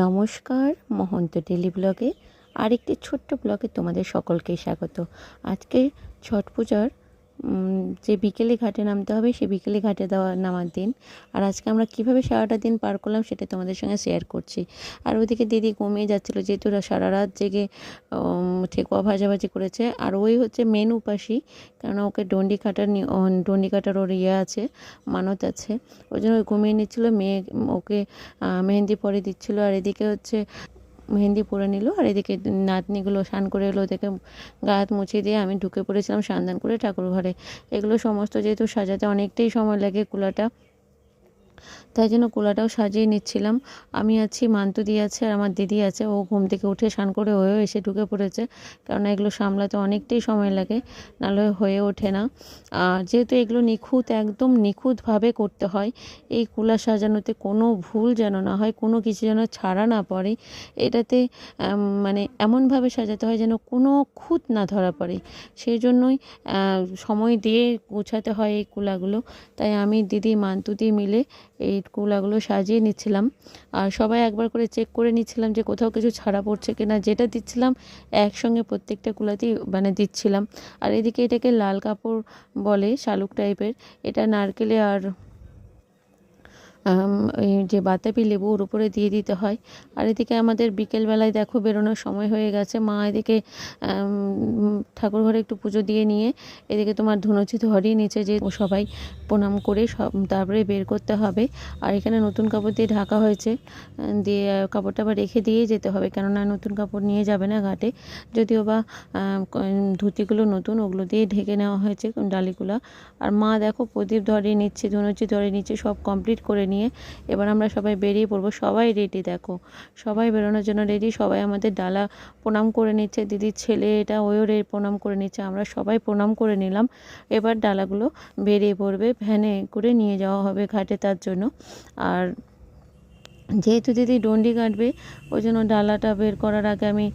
নমস্কার, মহন্ত ডেলি ব্লগে আরেকটি ছোট্ট ব্লগে তোমাদের সকলকে স্বাগত। আজকে ছট পূজার যে বিকেলে ঘাটে নামতে হবে সে বিকেলে ঘাটে নামার দিন। আর আজকে আমরা কিভাবে সারাটা দিন পার করলাম সেটা তোমাদের সঙ্গে শেয়ার করছি। আর ওইদিকে দিদি ঘুমিয়ে যাচ্ছিলো, যেহেতু সারা রাত জেগে ঠেকুয়া ভাজাভাজি করেছে। আর ওই হচ্ছে মেন উপাসী, কেননা ওকে ডন্ডি কাটার ওর আছে, মানত আছে, ওই জন্য ঘুমিয়ে নিচ্ছিলো। ওকে মেহেন্দি পরে দিচ্ছিলো। আর এদিকে হচ্ছে মেহেন্দি পরে নিল, আর এদিকে নাতনিগুলো স্নান করে এলো, ওদেরকে গা হাত মুছিয়ে দিয়ে আমি ঢুকে পড়েছিলাম স্নান করে ঠাকুর ঘরে। এগুলো সমস্ত যেহেতু সাজাতে অনেকটাই সময় লাগে কুলাটা, তাই জন্য কুলাটাও সাজিয়ে নিচ্ছিলাম। আমি আছি, মান্তুদি আছে, আর আমার দিদি আছে। ও ঘুম থেকে উঠে স্নান করে হয়েও এসে ঢুকে পড়েছে, কারণ এগুলো সামলাতে অনেকটাই সময় লাগে, নাহলে হয়ে ওঠে না। আর যেহেতু এগুলো একদম নিখুঁতভাবে করতে হয়, এই কুলা সাজানোতে কোনো ভুল যেন না হয়, কোনো কিছু যেন ছাড়া না পড়ে। এটাতে মানে এমনভাবে সাজাতে হয় যেন কোনো খুঁত না ধরা পড়ে, সেই জন্যই সময় দিয়ে গোছাতে হয় এই কুলাগুলো। তাই আমি দিদি মান্তুদি মিলে এই কুলাগুলো সাজিয়ে নিচ্ছিলাম। আর সবাই একবার করে চেক করে নিচ্ছিলাম যে কোথাও কিছু ছাড়া পড়ছে কিনা। যেটা দিচ্ছিলাম একসঙ্গে প্রত্যেকটা কুলাতেই দিচ্ছিলাম। আর এদিকে এটাকে লাল কাপড় বলে, শালুক টাইপের। এটা নারকেলে আর এই যে বাতাবি লেবু ওর উপরে দিয়ে দিতে হয়। আর এদিকে আমাদের বিকেলবেলায় দেখো বেরোনোর সময় হয়ে গেছে। মা এদিকে ঠাকুর ঘরে একটু পুজো দিয়ে নিয়ে এদিকে তোমার ধুনুচি ধরিয়ে নিচে, যে সবাই প্রণাম করে তারপরে বের করতে হবে। আর এখানে নতুন কাপড় দিয়ে ঢাকা হয়েছে, দিয়ে কাপড়টা আবার রেখে দিয়েই যেতে হবে, কেননা নতুন কাপড় নিয়ে যাবে না ঘাটে। যদিও বা ধুতিগুলো নতুন, ওগুলো দিয়ে ঢেকে নেওয়া হয়েছে ডালিগুলো। আর মা দেখো প্রদীপ ধরিয়ে নিচ্ছে, ধুনুচি ধরিয়ে নিচ্ছে, সব কমপ্লিট করে নিয়ে এবার আমরা সবাই বেরিয়ে পড়বো। সবাই রেডি, দেখো সবাই বেরোনোর জন্য রেডি। সবাই আমাদের ডালা প্রণাম করে নিচ্ছে, দিদির ছেলে এটা ওও প্রণাম করে নিচ্ছে, আমরা সবাই প্রণাম করে নিলাম। এবার ডালাগুলো বেরিয়ে পড়বে, ভ্যানে করে নিয়ে যাওয়া হবে ঘাটে, তার জন্য। আর যেহেতু দিদি ডন্ডি কাটবে, ওই জন্য ডালাটা বের করার আগে আমি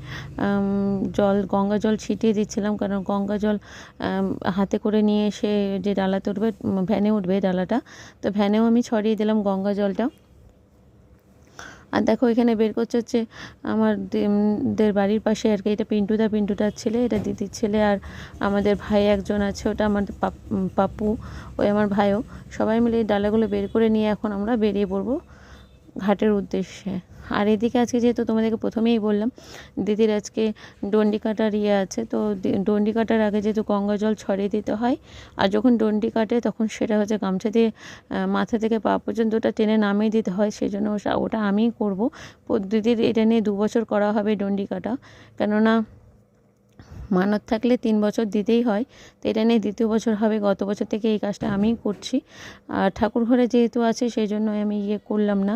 গঙ্গা জল ছিটিয়ে দিচ্ছিলাম, কারণ গঙ্গা জল হাতে করে নিয়ে এসে যে ডালাতে উঠবে, ভ্যানে উঠবে ডালাটা, তো ভ্যানেও আমি ছড়িয়ে দিলাম গঙ্গা জলটা। আর দেখো এখানে বের করছে হচ্ছে আমাদের বাড়ির পাশে আর কি, এটা পিন্টুদার ছেলে, এটা দিদির ছেলে। আর আমাদের ভাই একজন আছে, ওটা আমাদের পাপ্পু, ওই আমার ভাইও। সবাই মিলে এই ডালাগুলো বের করে নিয়ে এখন আমরা বেরিয়ে পড়বো ঘাটের উদ্দেশ্যে। আর এদিকে আজকে যেহেতু তোমাদেরকে প্রথমেই বললাম দিদির আজকে ডন্ডি কাটার আছে, তো ডন্ডি কাটার আগে যেহেতু গঙ্গা জল ছড়িয়ে দিতে হয়, আর যখন ডন্ডি কাটে তখন সেটা হচ্ছে গামছা দিয়ে মাথা থেকে পা পর্যন্ত ওটা টেনে নামিয়ে দিতে হয়, সেই জন্য ওটা আমিই করবো। দিদির এটা নিয়ে 2 বছর করা হবে ডন্ডি কাটা, কেননা মানত থাকলে 3 বছর দিতেই হয়, তো এটা নিয়ে 2য় বছর হবে। গত বছর থেকে এই কাজটা আমিই করছি। আর ঠাকুর ঘরে যেহেতু আছে সেই জন্য আমি করলাম না,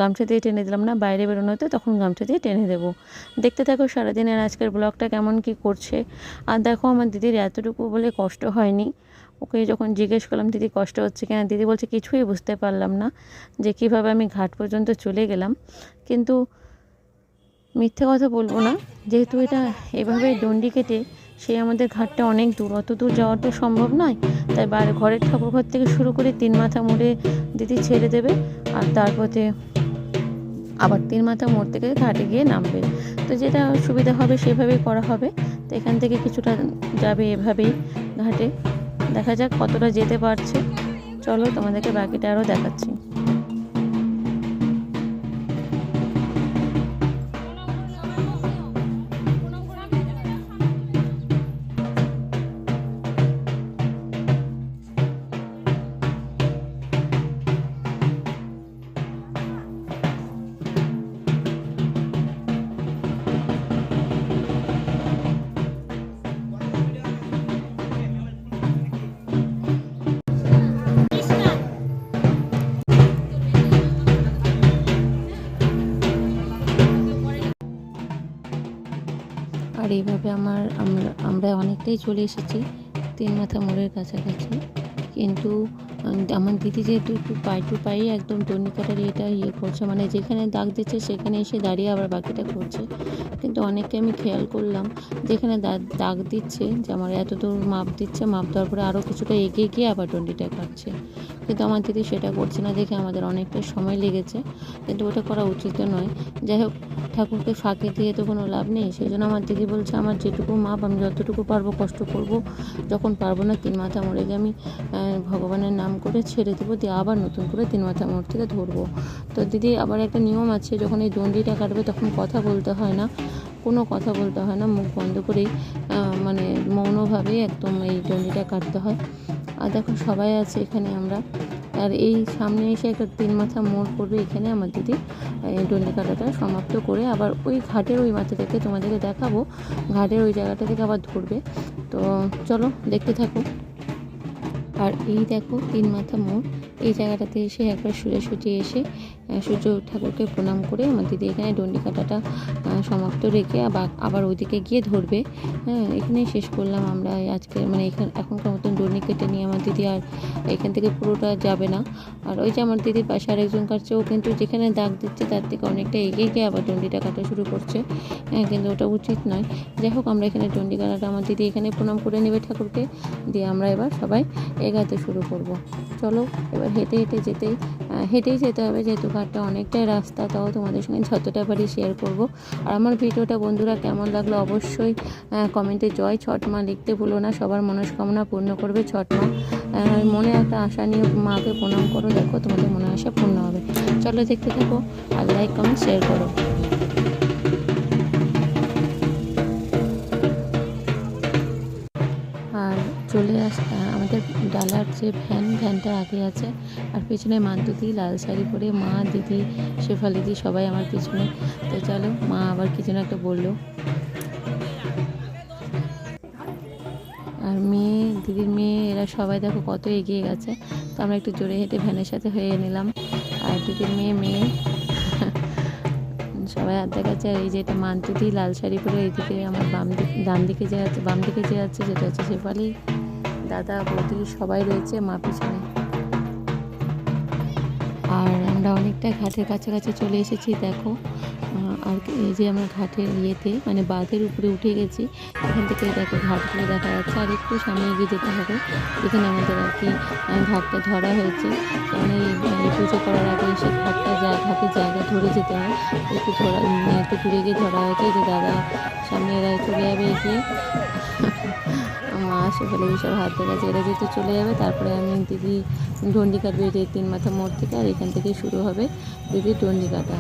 গামছা দিয়ে টেনে দিলাম না। বাইরে বেরোনো হতো তখন গামছা দিয়ে টেনে দেবো। দেখতে থাকো সারাদিনের আজকের ব্লগটা কেমন কি করছে। আর দেখো আমার দিদির এতটুকু বলে কষ্ট হয়নি। ওকে যখন জিজ্ঞেস করলাম দিদি কষ্ট হচ্ছে কেন, দিদি বলছে কিছুই বুঝতে পারলাম না যে কীভাবে আমি ঘাট পর্যন্ত চলে গেলাম। কিন্তু মিথ্যে কথা বলবো না, যেহেতু এটা এভাবে ডন্ডি কেটে আমাদের ঘাটটা অনেক দূর, অত দূর যাওয়া তো সম্ভব নয়। তাই ঘরের ঠাকুর ঘর থেকে শুরু করে 3 মাথা মোড়ে দিদি ছেড়ে দেবে, আর তারপরে আবার 3 মাথা মোড় থেকে ঘাটে গিয়ে নামবে। তো যেটা সুবিধা হবে সেভাবেই করা হবে। তো এখান থেকে কিছুটা যাবে এভাবেই ঘাটে, দেখা যাক কতটা যেতে পারছে। চলো তোমাদেরকে বাকিটা আরও দেখাচ্ছি। আর এইভাবে আমরা অনেকটাই চলে এসেছি 3 মাথা মোড়ের কাছাকাছি। কিন্তু আমার দিদি যেহেতু একটু পাই টু পাই একদম ডন্ডি কাটার করছে, যেখানে দাগ দিচ্ছে সেখানে এসে দাঁড়িয়ে আবার বাকিটা করছে। কিন্তু অনেককে আমি খেয়াল করলাম যেখানে দাগ দিচ্ছে, যে আমার এত দূর মাপ দিচ্ছে, মাপ দেওয়ার পরে আরও কিছুটা এগিয়ে গিয়ে আবার ডন্ডিটা কাটছে। কিন্তু আমার দিদি সেটা করছে না দেখে আমাদের অনেকটা সময় লেগেছে, কিন্তু ওটা করা উচিত নয়। যাই হোক, ঠাকুরকে ফাঁকি দিয়ে তো কোনো লাভ নেই, সেই জন্য আমার দিদি বলছে আমার যেটুকু মাপ আমি যতটুকু পারবো কষ্ট করব, যখন পারবো না 3 মাথা মোড়ে গিয়ে আমি ভগবানের নাম করে ছেড়ে দেবো, দিয়ে আবার নতুন করে 3 মাথা মোড় থেকে ধরবো। তো দিদি আবার একটা নিয়ম আছে, যখন এই দণ্ডিটা কাটবে তখন কথা বলতে হয় না, কোনো কথা বলতে হয় না, মুখ বন্ধ করেই মানে মৌনভাবেই একদম এই দণ্ডিটা কাটতে হয়। আর দেখো সবাই আছে এখানে আমরা, আর এই সামনে এসে একটা 3 মাথা মোড় পড়বে, এখানে আমার দিদি এই দণ্ডি কাটাটা সমাপ্ত করে আবার ওই ঘাটের ওই মাথা থেকে তোমাদেরকে দেখাবো, ঘাটের ওই জায়গাটা থেকে আবার ধরবে। তো চলো দেখতে থাকো। আর এই দেখো 3 মাথা মোড়, এই জায়গাটাতে এসে একবার সোজাসুজি এসে সূর্য ঠাকুরকে প্রণাম করে আমার দিদি এখানে দণ্ডি কাটাটা সমাপ্ত রেখে আবার ওইদিকে গিয়ে ধরবে। হ্যাঁ, এখানেই শেষ করলাম আমরা আজকে, মানে এখনকার মতন দণ্ডি কেটে নিয়ে আমার দিদি আর এখান থেকে পুরোটা যাবে না। আর ওই যে আমার দিদির পাশে আরেকজন কাটছে, ও কিন্তু যেখানে দাগ দিচ্ছে তার থেকে অনেকটা এগিয়ে গিয়ে আবার দণ্ডিটা কাটা শুরু করছে। হ্যাঁ, কিন্তু ওটা উচিত নয়। যাই হোক, আমরা এখানে দণ্ডি কাটাটা আমার দিদি এখানে প্রণাম করে নেবে ঠাকুরকে, দিয়ে আমরা এবার সবাই এগাতে শুরু করব। চলো এবার হেঁটেই যেতে হবে, যেহেতু ঘাটটা অনেকটাই রাস্তা, তাও তোমাদের সঙ্গে যতটা পারি শেয়ার করব। আর আমার ভিডিওটা বন্ধুরা কেমন লাগলো অবশ্যই কমেন্টে জয় ছট মা লিখতে ভুলো না। সবার মনস্কামনা পূর্ণ করবে ছট মা। মনে একটা আশা নিয়ে মাকে প্রণাম করো, দেখো তোমাদের মনে আশা পূর্ণ হবে। চলো দেখতে থাকো, আর লাইক কমেন্ট শেয়ার করো। আর চলে আমাদের ডালার যে ভ্যানটা আগে আছে, আর পিছনে মান্তুতি লাল শাড়ি পরে, মা, দিদি, শেফালিদি সবাই আমার পিছনে। তো চলো, মা আবার কিছু না একটা বললো। আর দিদির মেয়ে এরা সবাই দেখো কত এগিয়ে গেছে। তো আমরা একটু জোরে হেঁটে ভ্যানের সাথে হয়ে নিলাম। আর দিদির মেয়ে সবাই হাত দেখাচ্ছে। আর এই যে এটা মান্তুতি লাল শাড়ি পরে, এইদিকে আমার বাম দিকে যে আছে যেটা হচ্ছে শেফালি, দাদা, বৌদি সবাই রয়েছে মা পিছনে। আর আমরা অনেকটা ঘাটের কাছাকাছি চলে এসেছি দেখো। আর এই যে আমরা ঘাটের মানে বাঁধের উপরে উঠে গেছি, এখান থেকে দেখো ঘাটগুলো দেখা যাচ্ছে। আর একটু সামনে এগিয়ে যেতে হবে, যেখানে আমাদের আর কি ঘাটটা ধরা হয়েছে। কারণ এই পুজো করার আগে এসে ঘাটের জায়গা ধরে যেতে হয়, একটু দূরে গিয়ে ধরা হয়েছে। যে দাদা সামনে এরা চলে যাবে এগিয়ে, মা সেখানে সব হাত দেখাচ্ছে, এরা যেহেতু চলে যাবে তারপরে আমি দিদি দণ্ডি কাটবে যে 3 মাথা মোড় থেকে। আর এখান থেকে শুরু হবে দিদির দণ্ডি কাটা,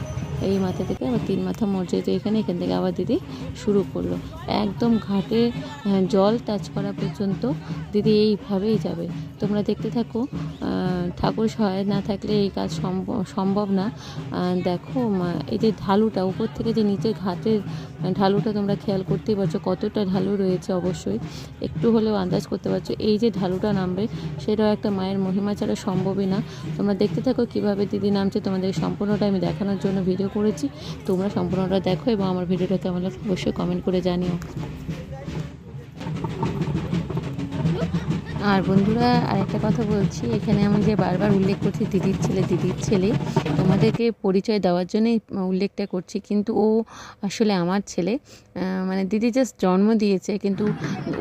এই মাথা থেকে আবার 3 মাথা মোড় যেহেতু এখান থেকে আবার দিদি শুরু করলো। একদম ঘাটে জল টাচ করা পর্যন্ত দিদি এইভাবেই যাবে। তোমরা দেখতে থাকো, ঠাকুর সহায় না থাকলে এই কাজ সম্ভব না। দেখো এই যে ঢালুটা উপর থেকে যে নিচে ঘাটের ঢালুটা তোমরা খেয়াল করতেই পারছো, কতটা ঢালু রয়েছে, অবশ্যই একটু হলেও আন্দাজ করতে পারছো। এই যে ঢালুটা নামবে সেটাও একটা মায়ের মহিমা ছাড়া সম্ভবই না। তোমরা দেখতে থাকো কীভাবে দিদি নামছে, তোমাদের সম্পূর্ণটা আমি দেখানোর জন্য ভিডিও করেছি। তোমরা সম্পূর্ণটা দেখো এবং আমার ভিডিওটা কেমন লাগে অবশ্যই কমেন্ট করে জানিও। আর বন্ধুরা আরেকটা কথা বলছি, এখানে আমি যে বারবার উল্লেখ করছি দিদির ছেলে, তোমাদেরকে পরিচয় দেওয়ার জন্যই উল্লেখটা করছি, কিন্তু ও আসলে আমার ছেলে। মানে দিদি জাস্ট জন্ম দিয়েছে, কিন্তু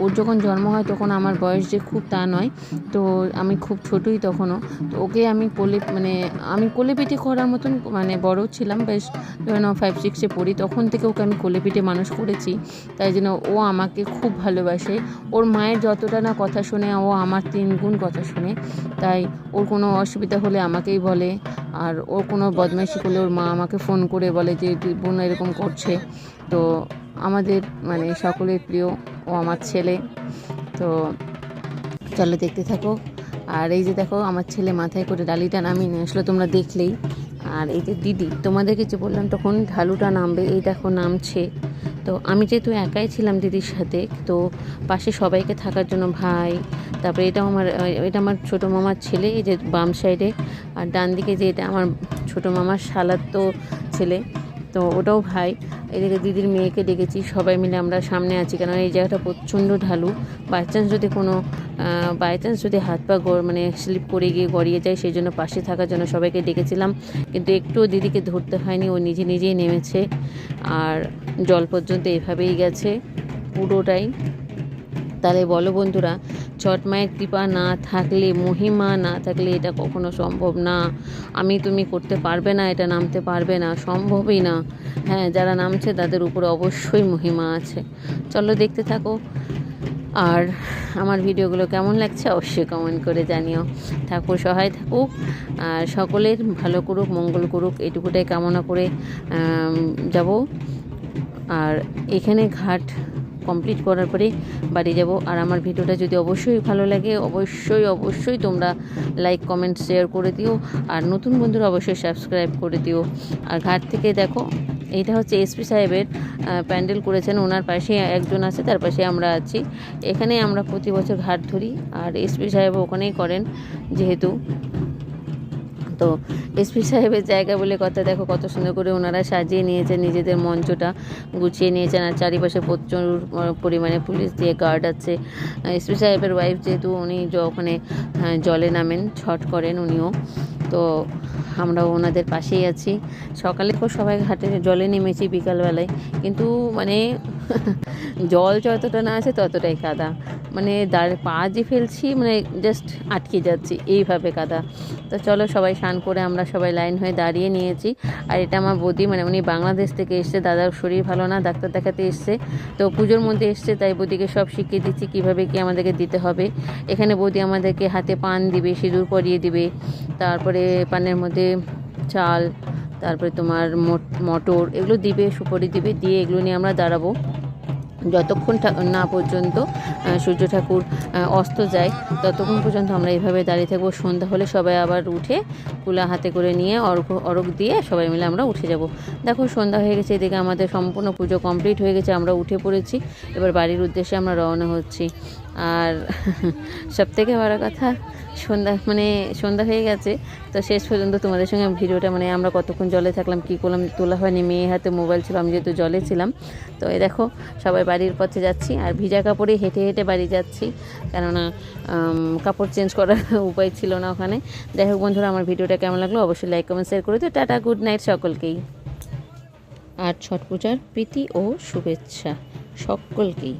ওর যখন জন্ম হয় তখন আমার বয়স যে খুব তা নয়, তো আমি খুব ছোটোই তখনও। তো ওকে আমি কোলে পিঠে করার মতন মানে বড় ছিলাম, বেশ ধরে নাও 5-6-এ পড়ি, তখন থেকে ওকে আমি কোলে পিঠে মানুষ করেছি। তাই জন্য ও আমাকে খুব ভালোবাসে। ওর মায়ের যতটা না কথা শোনে, ও আমার 3 গুণ কথা শোনে। তাই ওর কোনো অসুবিধা হলে আমাকেই বলে, আর ওর কোনো বদমাইশি করলে ওর মা আমাকে ফোন করে বলে যে বোন এরকম করছে। তো আমাদের মানে সকলের প্রিয় ও আমার ছেলে। তো চলো দেখতে থাকো। আর এই যে দেখো আমার ছেলে মাথায় করে ডালিটা নামিয়ে নিয়ে আসলো, তোমরা দেখলেই। আর এই যে দিদি তোমাদেরকে যে বললাম তখন ঢালুটা নামবে, এই দেখো নামছে। তো আমি যেহেতু একাই ছিলাম দিদির সাথে, তো পাশে সবাইকে থাকার জন্য ভাই, তারপরে এটা আমার ছোটো মামার ছেলে, এই যে বাম সাইডে। আর ডান দিকে যে এটা আমার ছোটো মামার শালার তো ছেলে, তো ওটাও ভাই। এদিকে দিদির মেয়েকে ডেকেছি, সবাই মিলে আমরা সামনে আছি, কারণ এই জায়গাটা প্রচণ্ড ঢালু। বাই চান্স যদি হাত পা মানে স্লিপ করে গিয়ে গড়িয়ে যায়, সেই জন্য পাশে থাকার জন্য সবাইকে ডেকেছিলাম, কিন্তু একটুও দিদিকে ধরতে হয়নি, ও নিজেই নেমেছে। আর জল পর্যন্ত এভাবেই গেছে পুরোটাই। তাহলে বলো বন্ধুরা, ছট মায়ের কৃপা না থাকলে, মহিমা না থাকলে এটা কখনো সম্ভব না। আমি তুমি করতে পারবে না, এটা নামতে পারবে না, সম্ভবই না। হ্যাঁ, যারা নামছে তাদের উপরে অবশ্যই মহিমা আছে। চলো দেখতে থাকো। আর আমার ভিডিওগুলো কেমন লাগছে অবশ্যই কমেন্ট করে জানিও। ঠাকুর সহায় থাকুক আর সকলের ভালো করুক, মঙ্গল করুক, এটুকুটাই কামনা করে যাব। আর এখানে ঘাট কমপ্লিট করার পরে বাড়ি যাব। আর আমার ভিডিওটা যদি অবশ্যই ভালো লাগে, অবশ্যই তোমরা লাইক কমেন্ট শেয়ার করে দিও। আর নতুন বন্ধুরা অবশ্যই সাবস্ক্রাইব করে দিও। আর ঘাট থেকে দেখো, এইটা হচ্ছে এসপি সাহেবের প্যান্ডেল করেছেন, ওনার পাশে একজন আছে, তার পাশে আমরা আছি। এখানে আমরা প্রতি বছর ঘাট ধরি, আর এসপি সাহেব ওখানেই করেন যেহেতু। তো এসপি সাহেবের জায়গা বলে কথা, দেখো কত সুন্দর করে ওনারা সাজিয়ে নিয়েছেন, নিজেদের মঞ্চটা গুছিয়ে নিয়েছেন। আর চারিপাশে প্রচুর পরিমাণে পুলিশ দিয়ে গার্ড আছে। এসপি সাহেবের ওয়াইফ যেহেতু, উনি ওখানে জলে নামেন, ছট করেন উনিও। তো আমরাও ওনাদের পাশেই আছি। সকালে সবাই ঘাটে জলে নেমেছি বিকালবেলায়, কিন্তু মানে জল যতটা না আছে ততটাই কাদা, মানে পা যে ফেলছি মানে জাস্ট আটকে যাচ্ছি, এইভাবে কাদা। তো চলো সবাই স্নান করে আমরা সবাই লাইন হয়ে দাঁড়িয়ে নিয়েছি। আর এটা আমার বৌদি, মানে উনি বাংলাদেশ থেকে এসছে, দাদার শরীর ভালো না, ডাক্তার দেখাতে এসছে, তো পুজোর মধ্যে এসছে, তাই বৌদিকে সব শিখিয়ে দিচ্ছি কীভাবে কি আমাদেরকে দিতে হবে। এখানে বৌদি আমাদেরকে হাতে পান দিবে, সিঁদুর পরিয়ে দিবে, তারপরে পানের মধ্যে চাল, তারপরে তোমার মটর এগুলো দিবে, সুপারি দিবে, দিয়ে এগুলো নিয়ে আমরা দাঁড়াবো যতক্ষণ না পর্যন্ত সূর্য ঠাকুর অস্ত যায়, ততক্ষণ পর্যন্ত আমরা এইভাবে দাঁড়িয়ে থাকবো। সন্ধ্যা হলে সবাই আবার উঠে কুলা হাতে করে নিয়ে অরগ দিয়ে সবাই মিলে আমরা উঠে যাব। দেখো সন্ধ্যা হয়ে গেছে, এদিকে আমাদের সম্পূর্ণ পুজো কমপ্লিট হয়ে গেছে, আমরা উঠে পড়েছি, এবার বাড়ির উদ্দেশ্যে আমরা রওনা হচ্ছি। আর সবথেকে বড় কথা, সন্ধ্যা হয়ে গেছে, তো শেষ পর্যন্ত তোমাদের সঙ্গে ভিডিওটা, মানে আমরা কতক্ষণ জলে থাকলাম, কী করলাম তোলা হয়নি, মেয়ে হাতে মোবাইল ছিল, আমি যেহেতু জলে ছিলাম। তো এই দেখো সবাই বাড়ির পথে যাচ্ছি, আর ভিজা কাপড়ে হেঁটে হেঁটে বাড়ি যাচ্ছি, কেননা কাপড় চেঞ্জ করার উপায় ছিল না ওখানে। যাই হোক বন্ধুরা, আমার ভিডিওটা কেমন লাগলো অবশ্যই লাইক কমেন্ট শেয়ার করে দিও। টাটা, গুড নাইট সকলকেই। আর ছট পূজার প্রীতি ও শুভেচ্ছা সকলকেই।